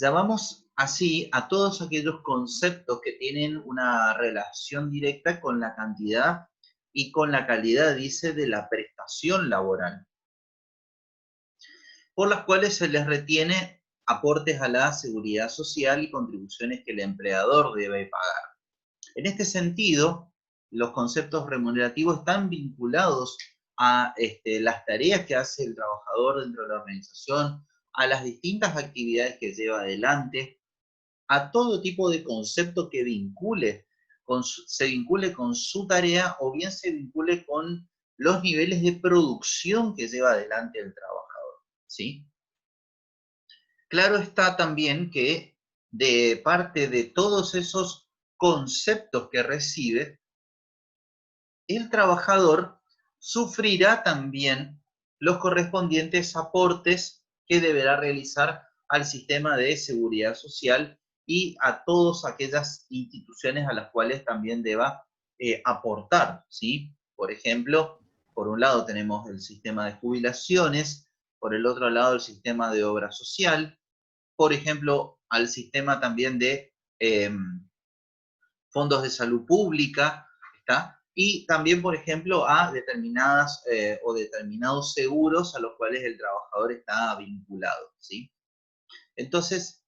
Llamamos así a todos aquellos conceptos que tienen una relación directa con la cantidad y con la calidad, dice, de la prestación laboral, por las cuales se les retiene aportes a la seguridad social y contribuciones que el empleador debe pagar. En este sentido, los conceptos remunerativos están vinculados a las tareas que hace el trabajador dentro de la organización, a las distintas actividades que lleva adelante, a todo tipo de concepto que se vincule con su tarea o bien se vincule con los niveles de producción que lleva adelante el trabajador, ¿sí? Claro está también que de parte de todos esos conceptos que recibe, el trabajador sufrirá también los correspondientes aportes que deberá realizar al sistema de seguridad social y a todas aquellas instituciones a las cuales también deba aportar, ¿sí? Por ejemplo, por un lado tenemos el sistema de jubilaciones, por el otro lado el sistema de obra social, por ejemplo, al sistema también de fondos de salud pública, ¿está? Y también, por ejemplo, a determinadas o determinados seguros a los cuales el trabajador está vinculado, ¿sí? Entonces,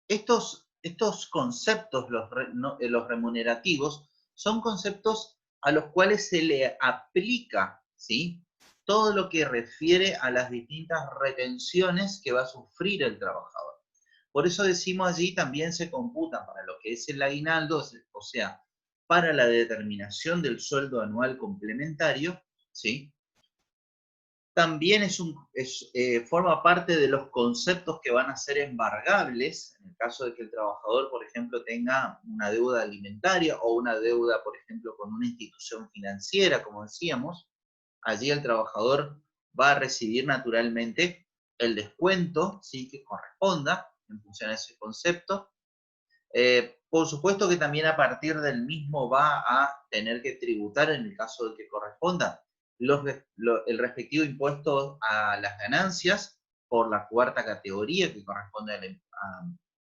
estos conceptos, los remunerativos, son conceptos a los cuales se le aplica, ¿sí? Todo lo que refiere a las distintas retenciones que va a sufrir el trabajador. Por eso decimos allí también se computan para lo que es el aguinaldo, o sea, para la determinación del sueldo anual complementario, ¿sí? También forma parte de los conceptos que van a ser embargables, en el caso de que el trabajador, por ejemplo, tenga una deuda alimentaria o una deuda, por ejemplo, con una institución financiera, como decíamos. Allí el trabajador va a recibir naturalmente el descuento, ¿sí?, que corresponda en función a ese concepto. Por supuesto que también a partir del mismo va a tener que tributar, en el caso de que corresponda, el respectivo impuesto a las ganancias por la cuarta categoría que corresponde a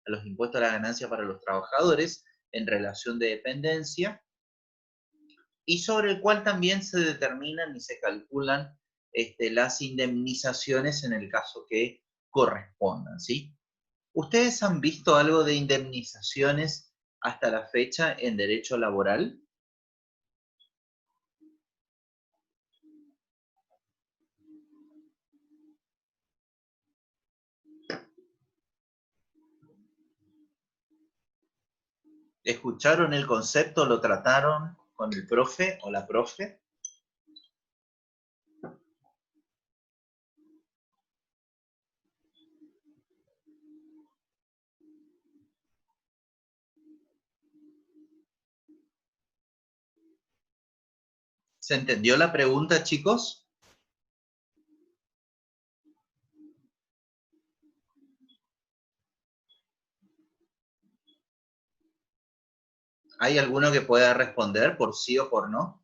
los impuestos a la ganancia para los trabajadores en relación de dependencia, y sobre el cual también se determinan y se calculan las indemnizaciones en el caso que correspondan, ¿sí? ¿Ustedes han visto algo de indemnizaciones hasta la fecha en derecho laboral? ¿Escucharon el concepto? ¿Lo trataron con el profe o la profe? ¿Se entendió la pregunta, chicos? ¿Hay alguno que pueda responder por sí o por no?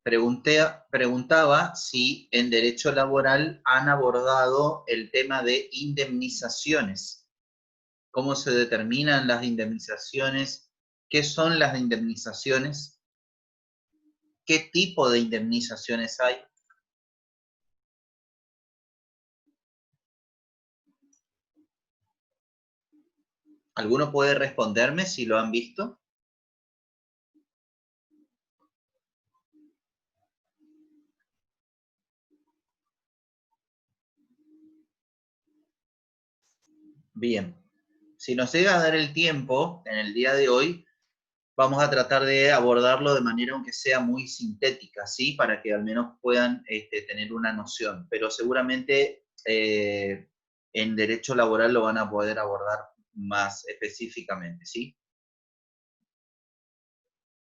Preguntaba si en derecho laboral han abordado el tema de indemnizaciones. ¿Cómo se determinan las indemnizaciones? ¿Qué son las indemnizaciones? ¿Qué tipo de indemnizaciones hay? ¿Alguno puede responderme si lo han visto? Bien. Si nos llega a dar el tiempo en el día de hoy, vamos a tratar de abordarlo de manera aunque sea muy sintética, ¿sí? Para que al menos puedan tener una noción. Pero seguramente en derecho laboral lo van a poder abordar más específicamente, ¿sí?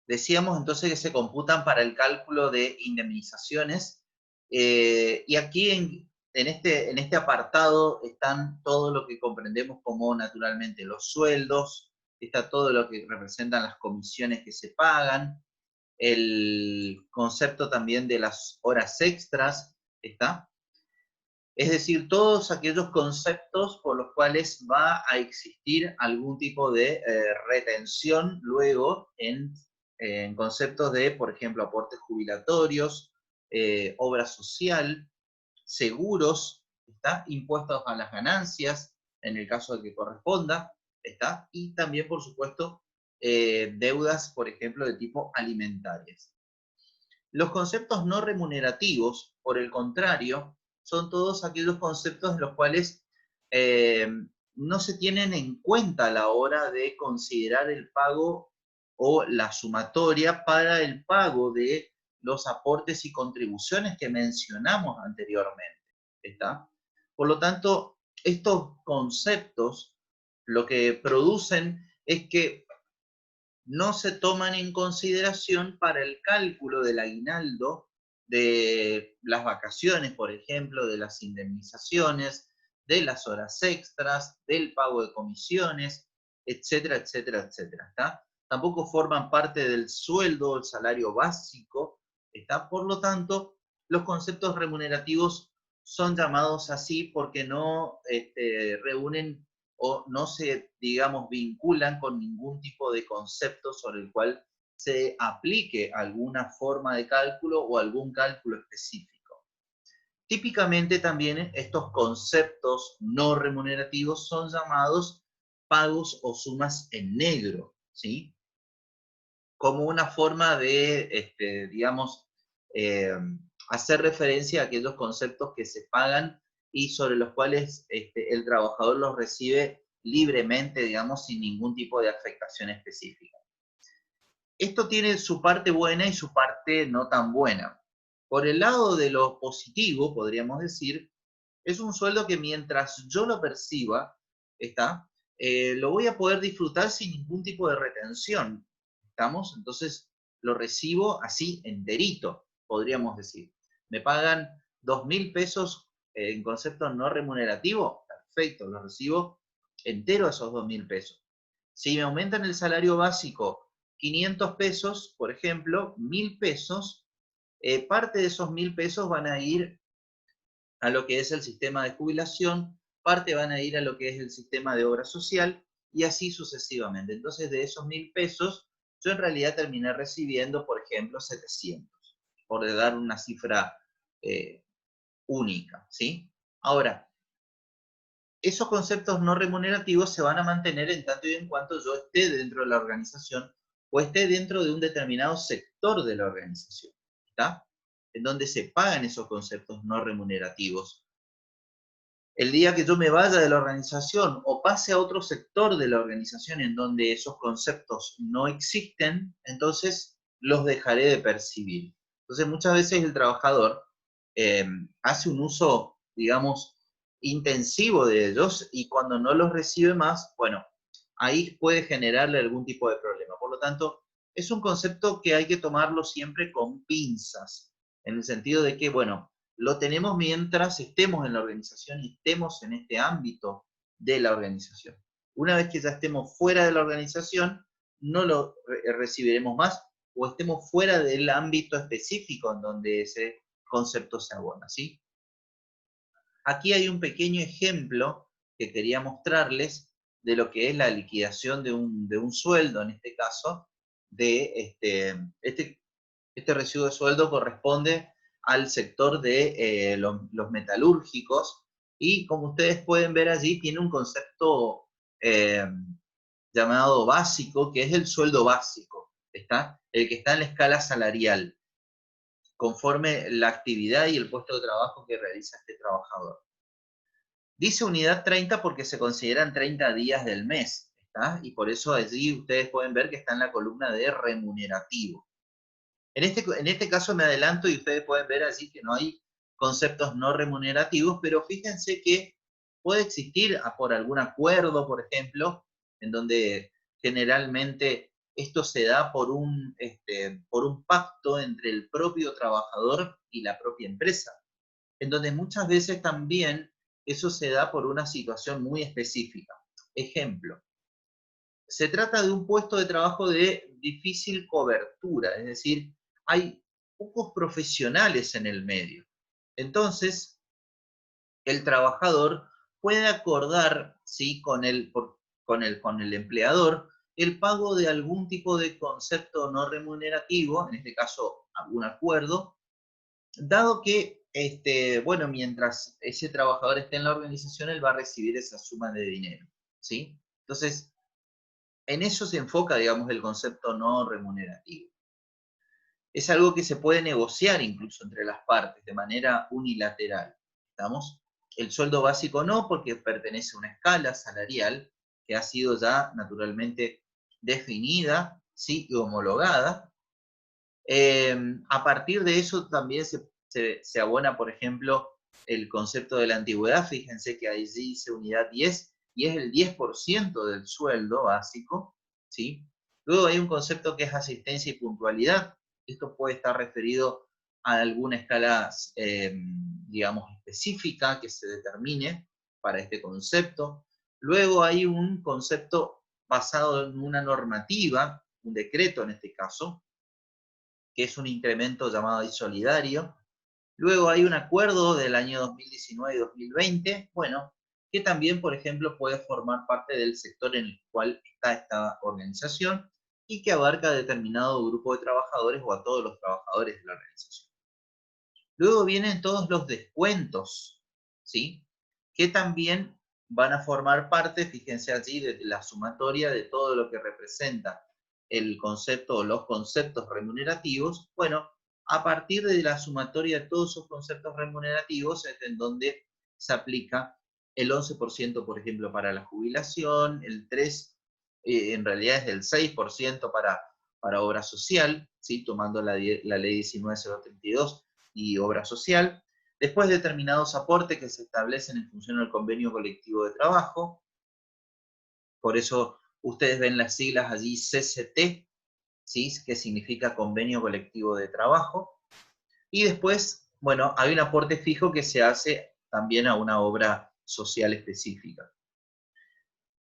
Decíamos entonces que se computan para el cálculo de indemnizaciones, y aquí en este apartado están todo lo que comprendemos como naturalmente los sueldos, está todo lo que representan las comisiones que se pagan, el concepto también de las horas extras, ¿está? Es decir, todos aquellos conceptos por los cuales va a existir algún tipo de retención luego en conceptos de, por ejemplo, aportes jubilatorios, obra social, seguros, ¿está? Impuestos a las ganancias, en el caso de que corresponda, ¿está? Y también, por supuesto, deudas, por ejemplo, de tipo alimentarias. Los conceptos no remunerativos, por el contrario, son todos aquellos conceptos en los cuales no se tienen en cuenta a la hora de considerar el pago o la sumatoria para el pago de los aportes y contribuciones que mencionamos anteriormente. ¿Está? Por lo tanto, estos conceptos lo que producen es que no se toman en consideración para el cálculo del aguinaldo, de las vacaciones, por ejemplo, de las indemnizaciones, de las horas extras, del pago de comisiones, etcétera, etcétera, etcétera. ¿Está? Tampoco forman parte del sueldo, el salario básico. ¿Está? Por lo tanto, los conceptos remunerativos son llamados así porque no reúnen o no se, digamos, vinculan con ningún tipo de concepto sobre el cual se aplique alguna forma de cálculo o algún cálculo específico. Típicamente también estos conceptos no remunerativos son llamados pagos o sumas en negro, ¿sí? Como una forma de, digamos, eh, hacer referencia a aquellos conceptos que se pagan y sobre los cuales el trabajador los recibe libremente, digamos, sin ningún tipo de afectación específica. Esto tiene su parte buena y su parte no tan buena. Por el lado de lo positivo, podríamos decir, es un sueldo que mientras yo lo perciba, ¿está? Lo voy a poder disfrutar sin ningún tipo de retención. ¿Estamos? Entonces lo recibo así enterito, podríamos decir. Me pagan 2.000 pesos en concepto no remunerativo, perfecto, lo recibo entero esos 2.000 pesos. Si me aumentan el salario básico 500 pesos, por ejemplo, 1.000 pesos, parte de esos 1.000 pesos van a ir a lo que es el sistema de jubilación, parte van a ir a lo que es el sistema de obra social y así sucesivamente. Entonces, de esos 1.000 pesos, yo en realidad terminé recibiendo, por ejemplo, 700, por dar una cifra única, ¿sí? Ahora, esos conceptos no remunerativos se van a mantener en tanto y en cuanto yo esté dentro de la organización o esté dentro de un determinado sector de la organización, ¿está? En donde se pagan esos conceptos no remunerativos. El día que yo me vaya de la organización o pase a otro sector de la organización en donde esos conceptos no existen, entonces los dejaré de percibir. Entonces muchas veces el trabajador hace un uso, digamos, intensivo de ellos y cuando no los recibe más, bueno, ahí puede generarle algún tipo de problema. Por lo tanto, es un concepto que hay que tomarlo siempre con pinzas, en el sentido de que, bueno, lo tenemos mientras estemos en la organización y estemos en este ámbito de la organización. Una vez que ya estemos fuera de la organización, no lo recibiremos más o estemos fuera del ámbito específico en donde ese concepto se abona, ¿sí? Aquí hay un pequeño ejemplo que quería mostrarles de lo que es la liquidación de un sueldo, en este caso, de este residuo de sueldo corresponde al sector de los metalúrgicos y como ustedes pueden ver allí tiene un concepto eh, llamado básico, que es el sueldo básico, ¿está? El que está en la escala salarial, conforme la actividad y el puesto de trabajo que realiza este trabajador. Dice unidad 30 porque se consideran 30 días del mes, ¿está? Y por eso allí ustedes pueden ver que está en la columna de remunerativo. En este caso me adelanto y ustedes pueden ver allí que no hay conceptos no remunerativos, pero fíjense que puede existir por algún acuerdo, por ejemplo, en donde generalmente esto se da por por un pacto entre el propio trabajador y la propia empresa, en donde muchas veces también eso se da por una situación muy específica. Ejemplo, se trata de un puesto de trabajo de difícil cobertura, es decir, hay pocos profesionales en el medio. Entonces, el trabajador puede acordar, ¿sí?, con el empleador el pago de algún tipo de concepto no remunerativo, en este caso algún acuerdo, dado que, bueno, mientras ese trabajador esté en la organización, él va a recibir esa suma de dinero, ¿sí? Entonces, en eso se enfoca, digamos, el concepto no remunerativo. Es algo que se puede negociar incluso entre las partes de manera unilateral, ¿estamos? El sueldo básico no, porque pertenece a una escala salarial que ha sido ya naturalmente definida, ¿sí?, y homologada. A partir de eso también se abona, por ejemplo, el concepto de la antigüedad. Fíjense que ahí dice unidad 10 y es el 10% del sueldo básico, ¿sí? Luego hay un concepto que es asistencia y puntualidad. Esto puede estar referido a alguna escala, digamos, específica que se determine para este concepto. Luego hay un concepto basado en una normativa, un decreto en este caso, que es un incremento llamado solidario. Luego hay un acuerdo del año 2019 y 2020, bueno, que también, por ejemplo, puede formar parte del sector en el cual está esta organización y que abarca a determinado grupo de trabajadores o a todos los trabajadores de la organización. Luego vienen todos los descuentos, ¿sí?, que también van a formar parte, fíjense allí, de la sumatoria de todo lo que representa el concepto o los conceptos remunerativos. Bueno, a partir de la sumatoria de todos esos conceptos remunerativos es en donde se aplica el 11%, por ejemplo, para la jubilación, el 3%, en realidad es del 6% para obra social, ¿sí?, tomando la ley 19.032 y obra social. Después, determinados aportes que se establecen en función del convenio colectivo de trabajo. Por eso ustedes ven las siglas allí CCT, ¿sí?, que significa Convenio Colectivo de Trabajo. Y después, bueno, hay un aporte fijo que se hace también a una obra social específica.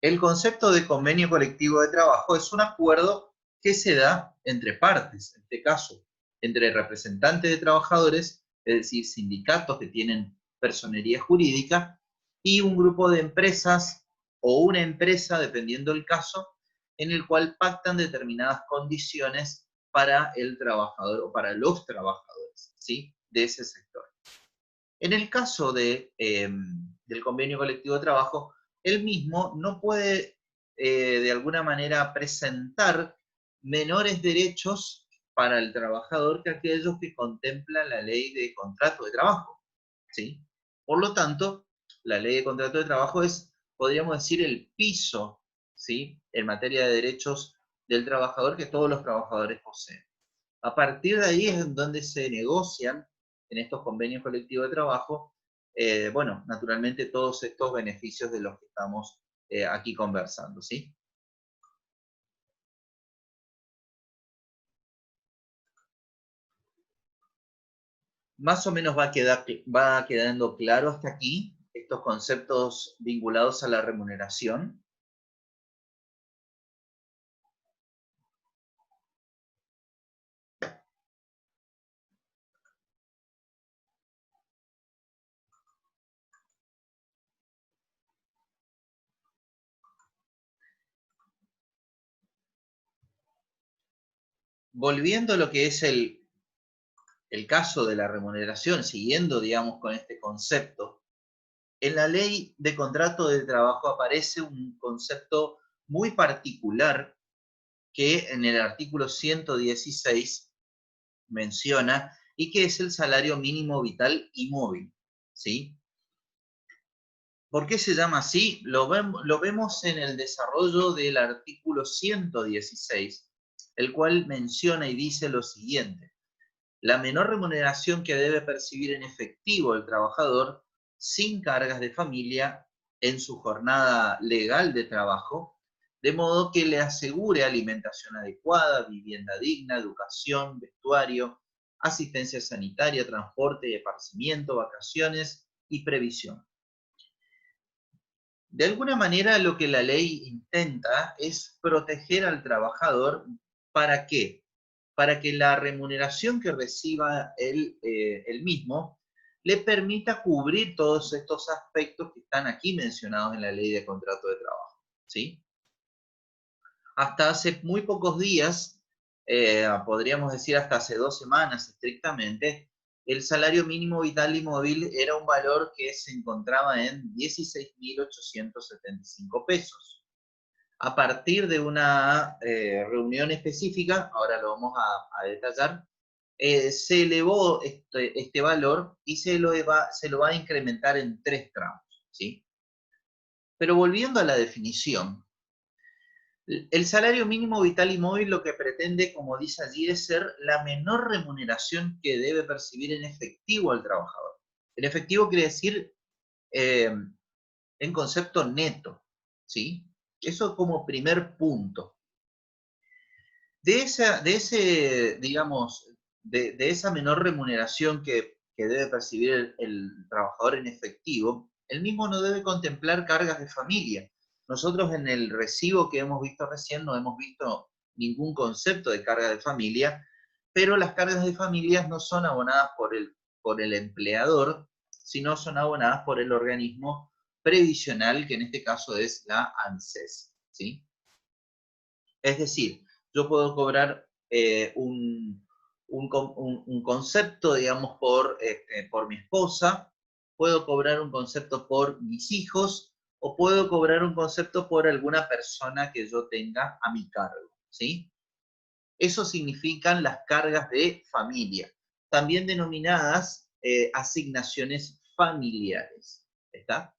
El concepto de convenio colectivo de trabajo es un acuerdo que se da entre partes, en este caso, entre representantes de trabajadores, es decir, sindicatos que tienen personería jurídica, y un grupo de empresas o una empresa, dependiendo del caso, en el cual pactan determinadas condiciones para el trabajador o para los trabajadores, ¿sí?, de ese sector. En el caso del convenio colectivo de trabajo, él mismo no puede, de alguna manera, presentar menores derechos para el trabajador que aquellos que contempla la ley de contrato de trabajo, ¿sí? Por lo tanto, la ley de contrato de trabajo es, podríamos decir, el piso, ¿sí?, en materia de derechos del trabajador que todos los trabajadores poseen. A partir de ahí es en donde se negocian en estos convenios colectivos de trabajo, bueno, naturalmente todos estos beneficios de los que estamos aquí conversando, ¿sí? Más o menos va quedando claro hasta aquí estos conceptos vinculados a la remuneración. Volviendo a lo que es el caso de la remuneración, siguiendo, digamos, con este concepto, en la ley de contrato de trabajo aparece un concepto muy particular que en el artículo 116 menciona y que es el salario mínimo vital y móvil, ¿sí? ¿Por qué se llama así? Lo vemos en el desarrollo del artículo 116, el cual menciona y dice lo siguiente: la menor remuneración que debe percibir en efectivo el trabajador sin cargas de familia en su jornada legal de trabajo, de modo que le asegure alimentación adecuada, vivienda digna, educación, vestuario, asistencia sanitaria, transporte y esparcimiento, vacaciones y previsión. De alguna manera lo que la ley intenta es proteger al trabajador. ¿Para qué? Para que la remuneración que reciba él mismo le permita cubrir todos estos aspectos que están aquí mencionados en la ley de contrato de trabajo, ¿sí? Hasta hace muy pocos días, podríamos decir hasta hace 2 semanas estrictamente, el salario mínimo vital y móvil era un valor que se encontraba en 16.875 pesos. A partir de una reunión específica, ahora lo vamos a detallar, se elevó este valor y se lo va a incrementar en 3 tramos, ¿sí? Pero volviendo a la definición, el salario mínimo vital y móvil lo que pretende, como dice allí, es ser la menor remuneración que debe percibir en efectivo al trabajador. En efectivo quiere decir eh, en concepto neto, ¿sí? Eso como primer punto. Digamos, de esa menor remuneración que debe percibir el trabajador en efectivo, el mismo no debe contemplar cargas de familia. Nosotros en el recibo que hemos visto recién no hemos visto ningún concepto de carga de familia, pero las cargas de familias no son abonadas por el empleador, sino son abonadas por el organismo previsional, que en este caso es la ANSES, ¿sí? Es decir, yo puedo cobrar un concepto, digamos, por mi esposa, puedo cobrar un concepto por mis hijos, o puedo cobrar un concepto por alguna persona que yo tenga a mi cargo, ¿sí? Eso significan las cargas de familia, también denominadas asignaciones familiares, ¿está?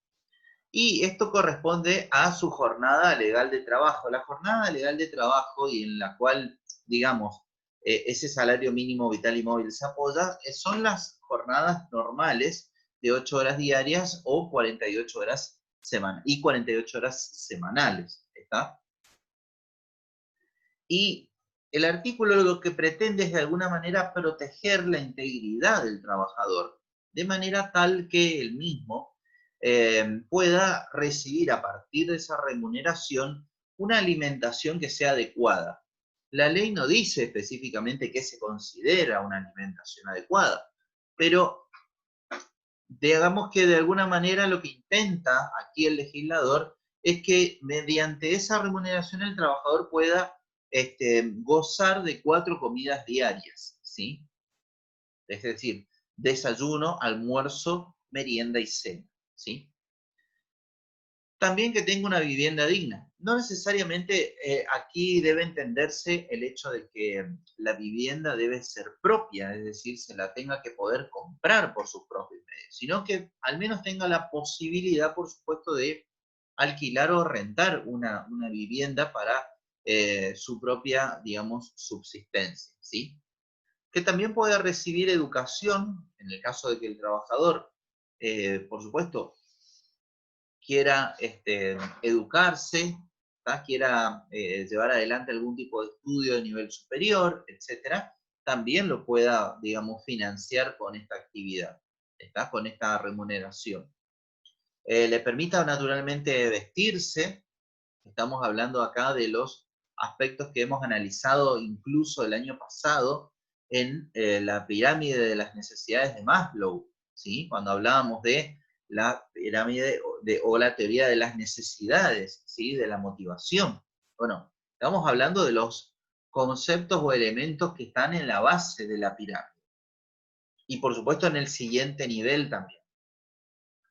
Y esto corresponde a su jornada legal de trabajo. La jornada legal de trabajo y en la cual, digamos, ese salario mínimo vital y móvil se apoya, son las jornadas normales de 8 horas diarias o 48 horas y 48 horas semanales, ¿está? Y el artículo lo que pretende es de alguna manera proteger la integridad del trabajador, de manera tal que el mismo pueda recibir a partir de esa remuneración una alimentación que sea adecuada. La ley no dice específicamente qué se considera una alimentación adecuada, pero digamos que de alguna manera lo que intenta aquí el legislador es que mediante esa remuneración el trabajador pueda gozar de 4 comidas diarias, ¿sí? Es decir, desayuno, almuerzo, merienda y cena, ¿sí? También que tenga una vivienda digna. No necesariamente aquí debe entenderse el hecho de que la vivienda debe ser propia, es decir, se la tenga que poder comprar por sus propios medios, sino que al menos tenga la posibilidad, por supuesto, de alquilar o rentar una vivienda para su propia, digamos, subsistencia, ¿sí? Que también pueda recibir educación, en el caso de que el trabajador, por supuesto, quiera educarse, quiera llevar adelante algún tipo de estudio de nivel superior, etcétera, también lo pueda, digamos, financiar con esta actividad, con esta remuneración. Le permita naturalmente vestirse. Estamos hablando acá de los aspectos que hemos analizado incluso el año pasado en la pirámide de las necesidades de Maslow, ¿sí? Cuando hablábamos de la pirámide o la teoría de las necesidades, ¿sí? De la motivación. Bueno, estamos hablando de los conceptos o elementos que están en la base de la pirámide. Y por supuesto en el siguiente nivel también.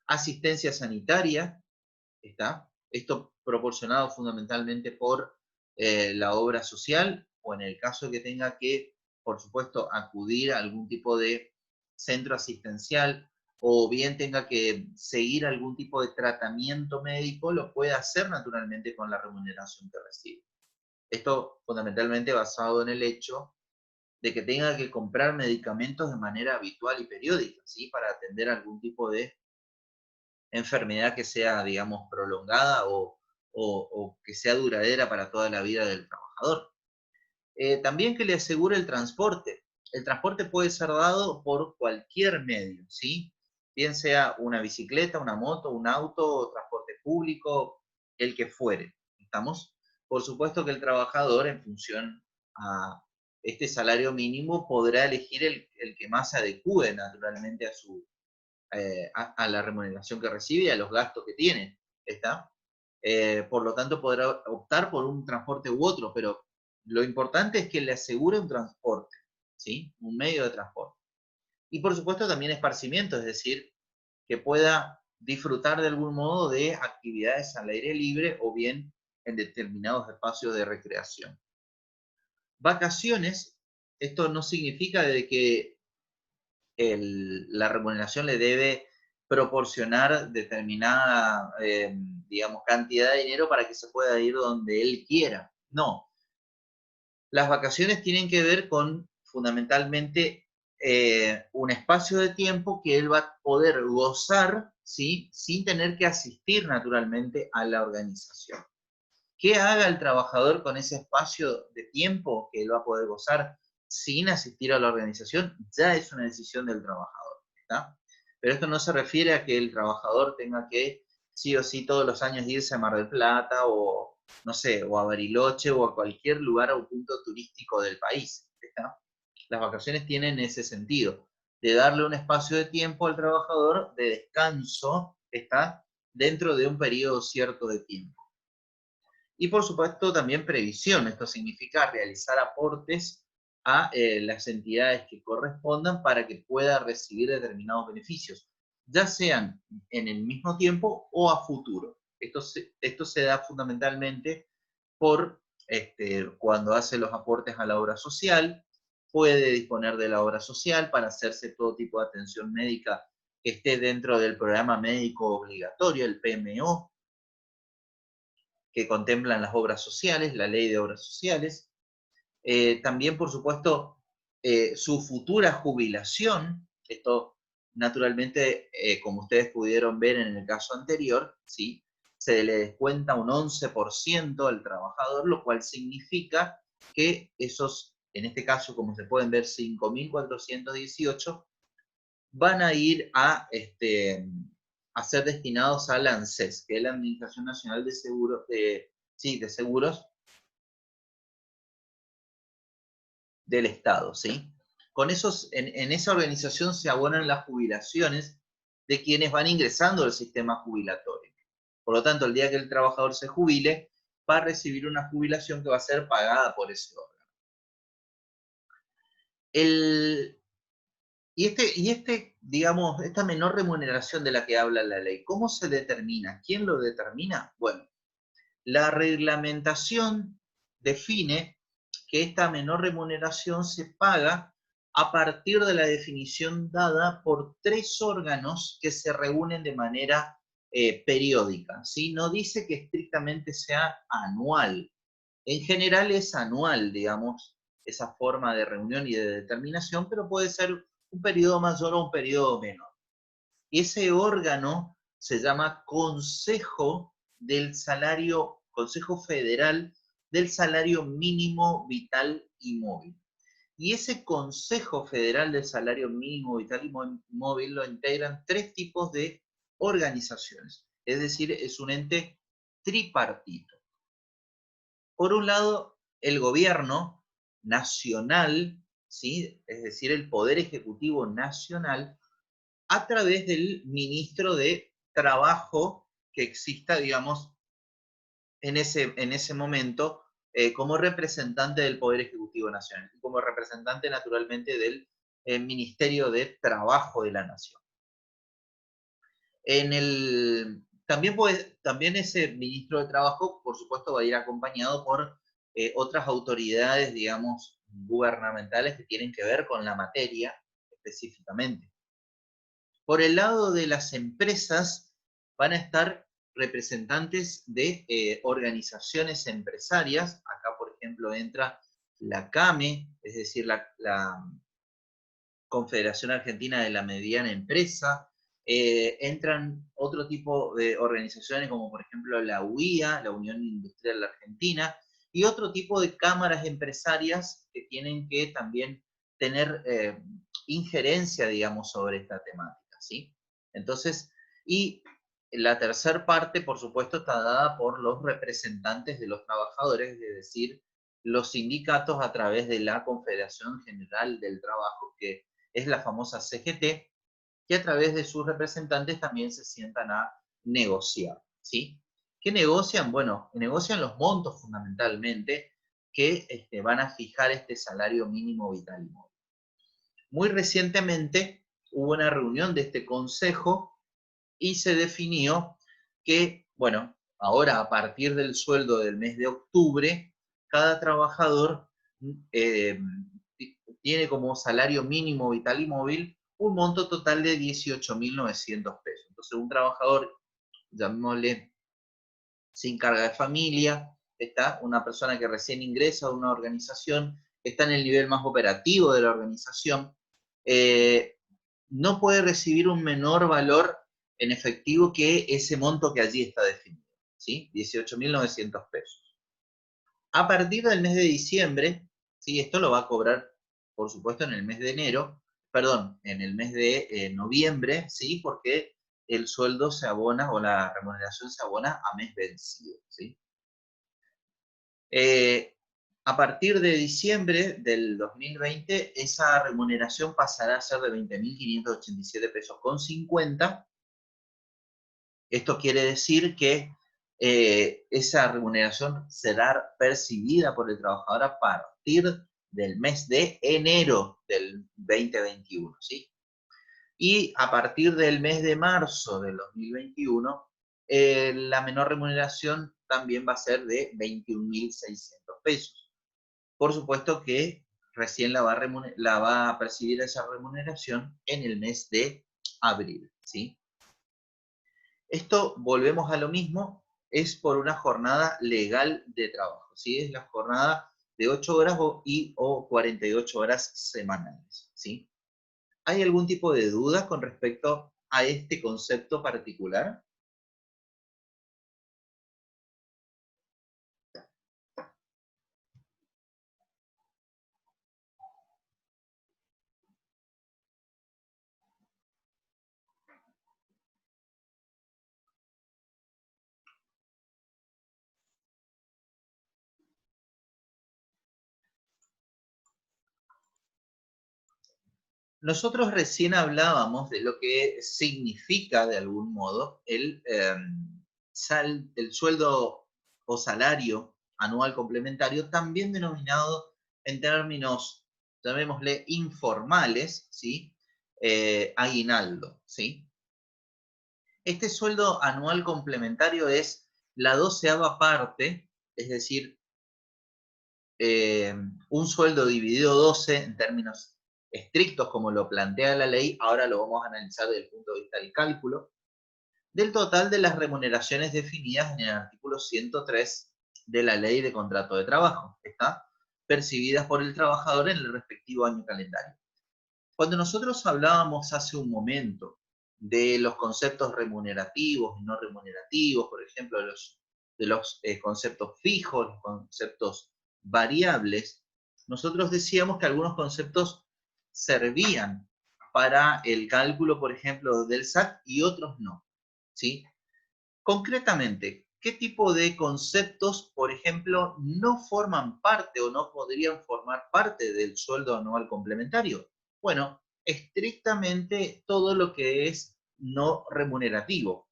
Asistencia sanitaria, ¿está? Esto proporcionado fundamentalmente por la obra social, o en el caso de que tenga que, por supuesto, acudir a algún tipo de centro asistencial, o bien tenga que seguir algún tipo de tratamiento médico, lo puede hacer naturalmente con la remuneración que recibe. Esto fundamentalmente basado en el hecho de que tenga que comprar medicamentos de manera habitual y periódica, ¿sí? Para atender algún tipo de enfermedad que sea, digamos, prolongada o que sea duradera para toda la vida del trabajador. También que le asegure el transporte. El transporte puede ser dado por cualquier medio, ¿sí? Bien sea una bicicleta, una moto, un auto, transporte público, el que fuere. ¿Estamos? Por supuesto que el trabajador, en función a este salario mínimo, podrá elegir el que más se adecue naturalmente a la remuneración que recibe y a los gastos que tiene. ¿Está? Por lo tanto, podrá optar por un transporte u otro, pero lo importante es que le asegure un transporte, ¿sí? Un medio de transporte. Y por supuesto también esparcimiento, es decir, que pueda disfrutar de algún modo de actividades al aire libre o bien en determinados espacios de recreación. Vacaciones, esto no significa de que la remuneración le debe proporcionar determinada, digamos, cantidad de dinero para que se pueda ir donde él quiera. No. Las vacaciones tienen que ver con, fundamentalmente, un espacio de tiempo que él va a poder gozar, ¿sí? Sin tener que asistir naturalmente a la organización. ¿Qué haga el trabajador con ese espacio de tiempo que él va a poder gozar sin asistir a la organización? Ya es una decisión del trabajador, ¿está? Pero esto no se refiere a que el trabajador tenga que sí o sí todos los años irse a Mar del Plata o, no sé, o a Bariloche o a cualquier lugar o punto turístico del país, ¿está? Las vacaciones tienen ese sentido, de darle un espacio de tiempo al trabajador de descanso, ¿está? Dentro de un periodo cierto de tiempo. Y por supuesto también previsión. Esto significa realizar aportes a las entidades que correspondan para que pueda recibir determinados beneficios, ya sean en el mismo tiempo o a futuro. Esto se da fundamentalmente por cuando hace los aportes a la obra social, puede disponer de la obra social para hacerse todo tipo de atención médica que esté dentro del programa médico obligatorio, el PMO, que contemplan las obras sociales, la ley de obras sociales. También, por supuesto, su futura jubilación, esto naturalmente, como ustedes pudieron ver en el caso anterior, ¿sí? Se le descuenta un 11% al trabajador, lo cual significa que esos, en este caso, como se pueden ver, 5.418, van a ir a ser destinados al ANSES, que es la Administración Nacional de Seguros, sí, de Seguros del Estado, ¿sí? Con esos, en esa organización se abonan las jubilaciones de quienes van ingresando al sistema jubilatorio. Por lo tanto, el día que el trabajador se jubile, va a recibir una jubilación que va a ser pagada por ese órgano. Digamos, esta menor remuneración de la que habla la ley, ¿cómo se determina? ¿Quién lo determina? Bueno, la reglamentación define que esta menor remuneración se paga a partir de la definición dada por 3 órganos que se reúnen de manera periódica, ¿sí? No dice que estrictamente sea anual. En general es anual, digamos, esa forma de reunión y de determinación, pero puede ser un periodo mayor o un periodo menor. Y ese órgano se llama Consejo del Salario, Consejo Federal del Salario Mínimo Vital y Móvil. Y ese Consejo Federal del Salario Mínimo Vital y Móvil lo integran 3 tipos de organizaciones. Es decir, es un ente tripartito. Por un lado, el gobierno nacional, ¿sí? Es decir, el Poder Ejecutivo Nacional, a través del ministro de Trabajo que exista, digamos, en ese momento, como representante del Poder Ejecutivo Nacional y como representante, naturalmente, del Ministerio de Trabajo de la Nación. También ese ministro de Trabajo, por supuesto, va a ir acompañado por otras autoridades, digamos, gubernamentales que tienen que ver con la materia específicamente. Por el lado de las empresas van a estar representantes de organizaciones empresarias. Acá, por ejemplo, entra la CAME, es decir, la Confederación Argentina de la Mediana Empresa. Entran otro tipo de organizaciones como, por ejemplo, la UIA, la Unión Industrial Argentina, y otro tipo de cámaras empresarias que tienen que también tener injerencia, digamos, sobre esta temática, ¿sí? Entonces, y La tercera parte, por supuesto, está dada por los representantes de los trabajadores, es decir, los sindicatos a través de la Confederación General del Trabajo, que es la famosa CGT, que a través de sus representantes también se sientan a negociar, ¿sí? ¿Qué negocian? Bueno, negocian los montos fundamentalmente que van a fijar este salario mínimo vital y móvil. Muy recientemente hubo una reunión de este consejo y se definió que, bueno, ahora a partir del sueldo del mes de octubre, cada trabajador eh, tiene como salario mínimo vital y móvil un monto total de 18.900 pesos. Entonces, un trabajador, llamémosle sin carga de familia, está una persona que recién ingresa a una organización, está en el nivel más operativo de la organización, eh, no puede recibir un menor valor en efectivo que ese monto que allí está definido, ¿sí? 18.900 pesos. A partir del mes de diciembre, ¿sí? Esto lo va a cobrar, por supuesto, en el mes de enero, perdón, en el mes de noviembre, ¿sí? Porque el sueldo se abona o la remuneración se abona a mes vencido, ¿sí? A partir de diciembre del 2020, esa remuneración pasará a ser de 20.587 pesos con 50. Esto quiere decir que esa remuneración será percibida por el trabajador a partir del mes de enero del 2021, ¿sí? Y a partir del mes de marzo del 2021, la menor remuneración también va a ser de 21.600 pesos. Por supuesto que recién la va a percibir esa remuneración en el mes de abril, ¿sí? Esto, volvemos a lo mismo, es por una jornada legal de trabajo, ¿sí? Es la jornada de 8 horas o 48 horas semanales, ¿sí? ¿Hay algún tipo de duda con respecto a este concepto particular? Nosotros recién hablábamos de lo que significa, de algún modo, el sueldo o salario anual complementario, también denominado en términos, llamémosle, informales, ¿sí? Aguinaldo, ¿sí? Este sueldo anual complementario es la 12ª parte, es decir, un sueldo dividido 12 en términos estrictos como lo plantea la ley, ahora lo vamos a analizar desde el punto de vista del cálculo, del total de las remuneraciones definidas en el artículo 103 de la ley de contrato de trabajo, ¿está? Percibidas por el trabajador en el respectivo año calendario. Cuando nosotros hablábamos hace un momento de los conceptos remunerativos y no remunerativos, por ejemplo, de los conceptos fijos, los conceptos variables, nosotros decíamos que algunos conceptos servían para el cálculo, por ejemplo, del SAT y otros no, ¿sí? Concretamente, ¿qué tipo de conceptos, por ejemplo, no forman parte o no podrían formar parte del sueldo anual complementario? Bueno, estrictamente todo lo que es no remunerativo,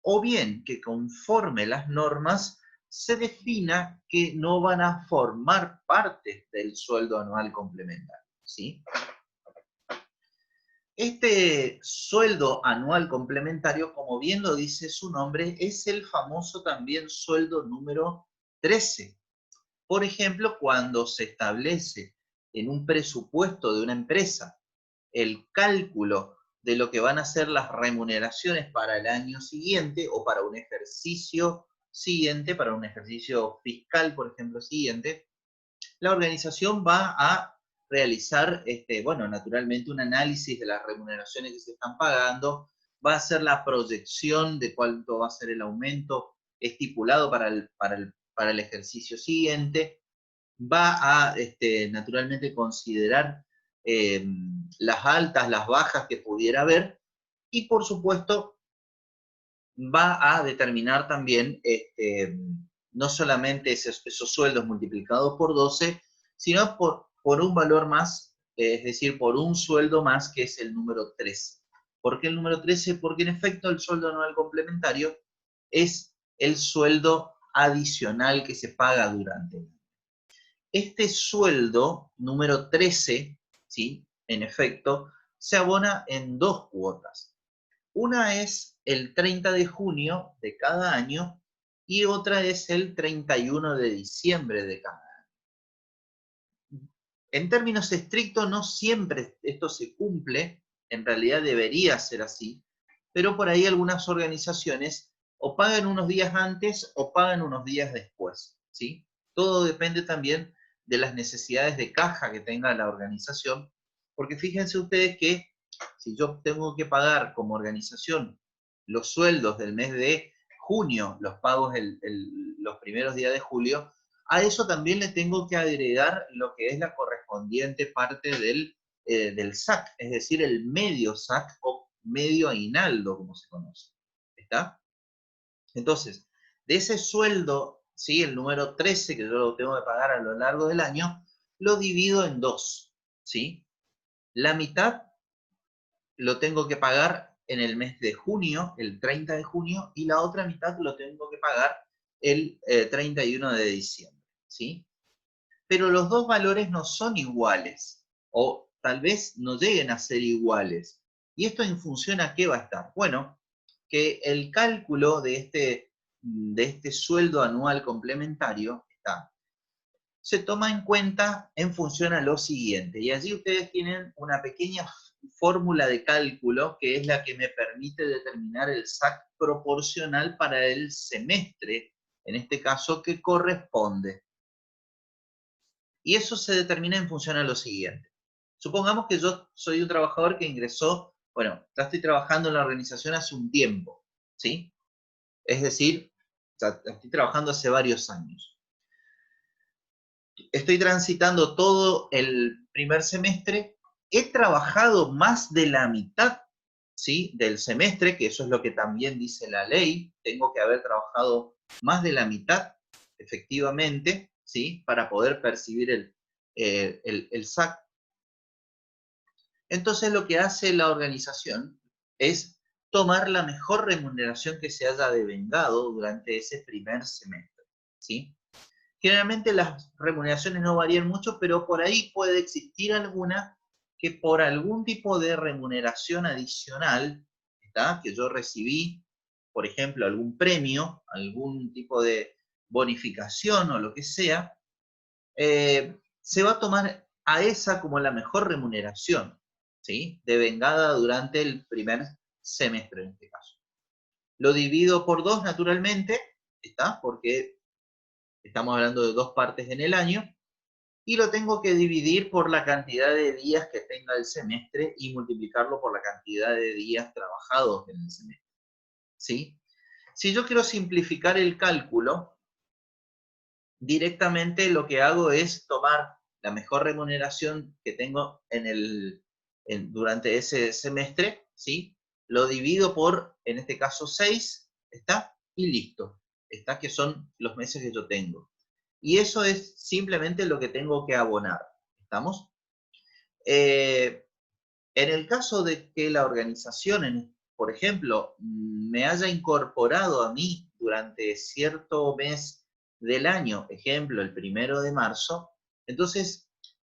o bien que conforme las normas se defina que no van a formar parte del sueldo anual complementario, ¿sí? Este sueldo anual complementario, como bien lo dice su nombre, es el famoso también sueldo número 13. Por ejemplo, cuando se establece en un presupuesto de una empresa el cálculo de lo que van a ser las remuneraciones para el año siguiente o para un ejercicio siguiente, para un ejercicio fiscal, por ejemplo, siguiente, la organización va a realizar, bueno, naturalmente un análisis de las remuneraciones que se están pagando, va a hacer la proyección de cuánto va a ser el aumento estipulado para el ejercicio siguiente, va a, naturalmente, considerar las altas, las bajas que pudiera haber, y por supuesto va a determinar también no solamente esos sueldos multiplicados por 12, sino por un valor más, es decir, por un sueldo más, que es el número 13. ¿Por qué el número 13? Porque en efecto el sueldo anual complementario es el sueldo adicional que se paga durante el año. Este sueldo número 13, ¿sí? En efecto, se abona en dos cuotas. Una es el 30 de junio de cada año y otra es el 31 de diciembre de cada año. En términos estrictos, no siempre esto se cumple, en realidad debería ser así, pero por ahí algunas organizaciones o pagan unos días antes o pagan unos días después, ¿sí? Todo depende también de las necesidades de caja que tenga la organización, porque fíjense ustedes que si yo tengo que pagar como organización los sueldos del mes de junio, los pagos los primeros días de julio, a eso también le tengo que agregar lo que es la correspondiente parte del SAC, es decir, el medio SAC o medio aguinaldo, como se conoce. ¿Está? Entonces, de ese sueldo, ¿sí? El número 13 que yo lo tengo que pagar a lo largo del año, lo divido en dos, ¿sí? La mitad lo tengo que pagar en el mes de junio, el 30 de junio, y la otra mitad lo tengo que pagar el 31 de diciembre, ¿sí? Pero los dos valores no son iguales, o tal vez no lleguen a ser iguales. ¿Y esto en función a qué va a estar? Bueno, que el cálculo de este sueldo anual complementario se toma en cuenta en función a lo siguiente. Y allí ustedes tienen una pequeña fórmula de cálculo que es la que me permite determinar el SAC proporcional para el semestre, en este caso, que corresponde. Y eso se determina en función a lo siguiente. Supongamos que yo soy un trabajador que ingresó, bueno, ya estoy trabajando en la organización hace un tiempo, ¿sí? Es decir, ya estoy trabajando hace varios años. Estoy transitando todo el primer semestre, he trabajado más de la mitad, ¿sí? Del semestre, que eso es lo que también dice la ley, tengo que haber trabajado más de la mitad, efectivamente, ¿sí? Para poder percibir el SAC. Entonces lo que hace la organización es tomar la mejor remuneración que se haya devengado durante ese primer semestre, ¿sí? Generalmente las remuneraciones no varían mucho, pero por ahí puede existir alguna que por algún tipo de remuneración adicional, ¿está? Que yo recibí, por ejemplo, algún premio, algún tipo de bonificación o lo que sea, se va a tomar a esa como la mejor remuneración, ¿sí? Devengada durante el primer semestre en este caso. Lo divido por dos naturalmente, ¿está? Porque estamos hablando de dos partes en el año, y lo tengo que dividir por la cantidad de días que tenga el semestre y multiplicarlo por la cantidad de días trabajados en el semestre, ¿sí? Si yo quiero simplificar el cálculo, directamente lo que hago es tomar la mejor remuneración que tengo durante ese semestre, ¿sí? Lo divido por, en este caso, 6, ¿está? Y listo, ¿está? Que son los meses que yo tengo. Y eso es simplemente lo que tengo que abonar, ¿estamos? En el caso de que la organización, por ejemplo, me haya incorporado a mí durante cierto mes del año, ejemplo, el 1 de marzo, entonces,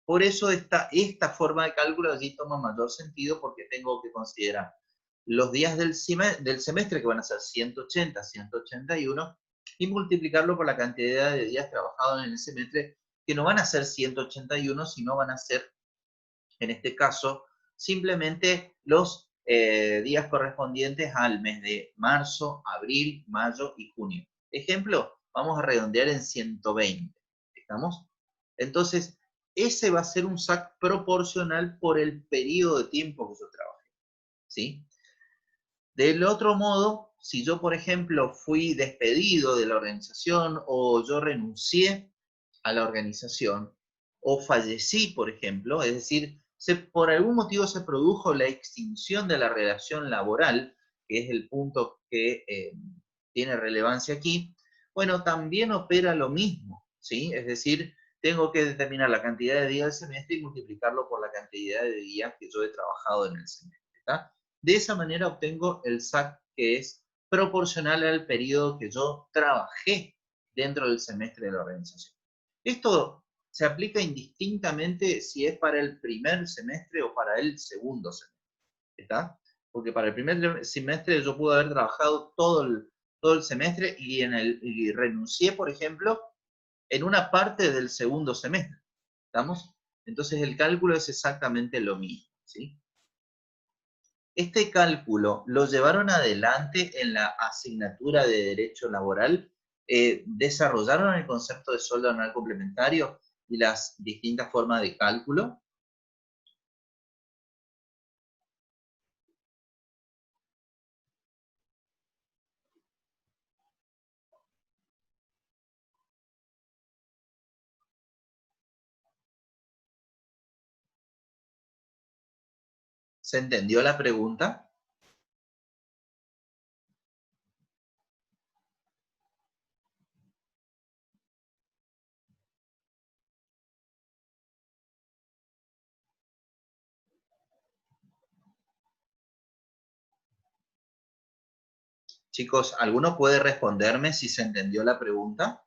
por eso esta forma de cálculo allí toma mayor sentido porque tengo que considerar los días del semestre, que van a ser 180, 181, y multiplicarlo por la cantidad de días trabajados en el semestre, que no van a ser 181, sino van a ser, en este caso, simplemente los días correspondientes al mes de marzo, abril, mayo y junio. Ejemplo, vamos a redondear en 120. ¿Estamos? Entonces, ese va a ser un SAC proporcional por el periodo de tiempo que yo trabajé, ¿sí? Del otro modo, si yo, por ejemplo, fui despedido de la organización o yo renuncié a la organización o fallecí, por ejemplo, es decir, por algún motivo se produjo la extinción de la relación laboral, que es el punto que tiene relevancia aquí, bueno, también opera lo mismo, ¿sí? Es decir, tengo que determinar la cantidad de días del semestre y multiplicarlo por la cantidad de días que yo he trabajado en el semestre, ¿está? De esa manera obtengo el SAC que es proporcional al periodo que yo trabajé dentro del semestre de la organización. Esto se aplica indistintamente si es para el primer semestre o para el segundo semestre, ¿está? Porque para el primer semestre yo pude haber trabajado todo el semestre y renuncié, por ejemplo, en una parte del segundo semestre, ¿estamos? Entonces el cálculo es exactamente lo mismo, ¿sí? Este cálculo lo llevaron adelante en la asignatura de Derecho Laboral, desarrollaron el concepto de sueldo anual complementario y las distintas formas de cálculo. ¿Se entendió la pregunta? Chicos, ¿alguno puede responderme si se entendió la pregunta?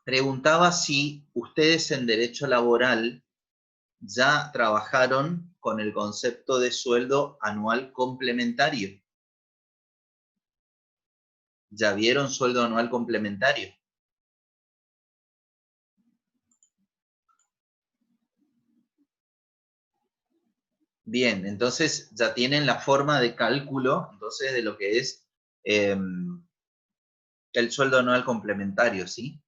Preguntaba si ustedes en Derecho Laboral ya trabajaron con el concepto de sueldo anual complementario. ¿Ya vieron sueldo anual complementario? Bien, entonces ya tienen la forma de cálculo, entonces, de lo que es el sueldo anual complementario, ¿sí?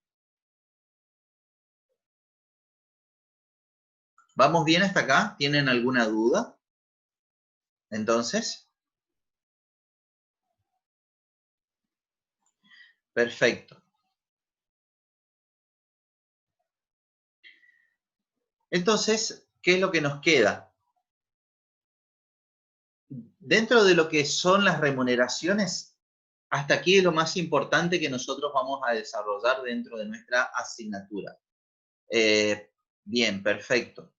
¿Vamos bien hasta acá? ¿Tienen alguna duda? Entonces, perfecto. Entonces, ¿qué es lo que nos queda? Dentro de lo que son las remuneraciones, hasta aquí es lo más importante que nosotros vamos a desarrollar dentro de nuestra asignatura. Bien, perfecto.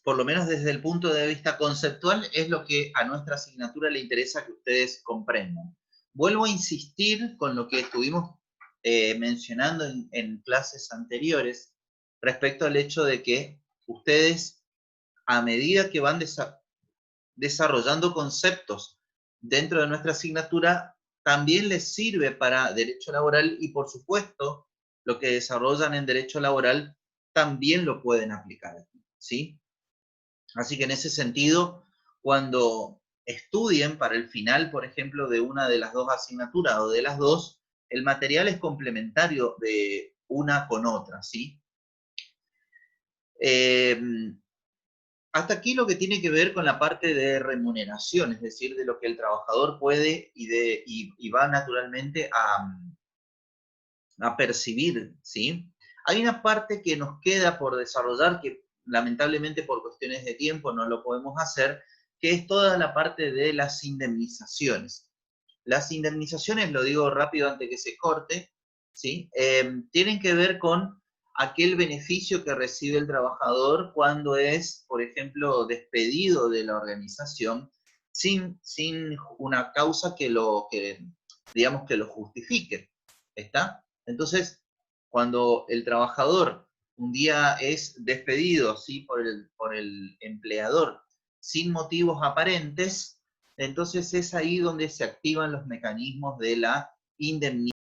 Por lo menos desde el punto de vista conceptual, es lo que a nuestra asignatura le interesa que ustedes comprendan. Vuelvo a insistir con lo que estuvimos mencionando en clases anteriores respecto al hecho de que ustedes, a medida que van desarrollando conceptos dentro de nuestra asignatura, también les sirve para derecho laboral y, por supuesto, lo que desarrollan en derecho laboral también lo pueden aplicar aquí, ¿sí? Así que en ese sentido, cuando estudien para el final, por ejemplo, de una de las dos asignaturas o de las dos, el material es complementario de una con otra, ¿sí? Hasta aquí lo que tiene que ver con la parte de remuneración, es decir, de lo que el trabajador puede y va naturalmente a percibir, ¿sí? Hay una parte que nos queda por desarrollar que lamentablemente por cuestiones de tiempo no lo podemos hacer, que es toda la parte de las indemnizaciones. Las indemnizaciones, lo digo rápido antes que se corte, ¿sí? Tienen que ver con aquel beneficio que recibe el trabajador cuando es, por ejemplo, despedido de la organización sin una causa digamos, que lo justifique. ¿Está? Entonces, cuando el trabajador un día es despedido, ¿sí? por el empleador sin motivos aparentes, entonces es ahí donde se activan los mecanismos de la indemnización.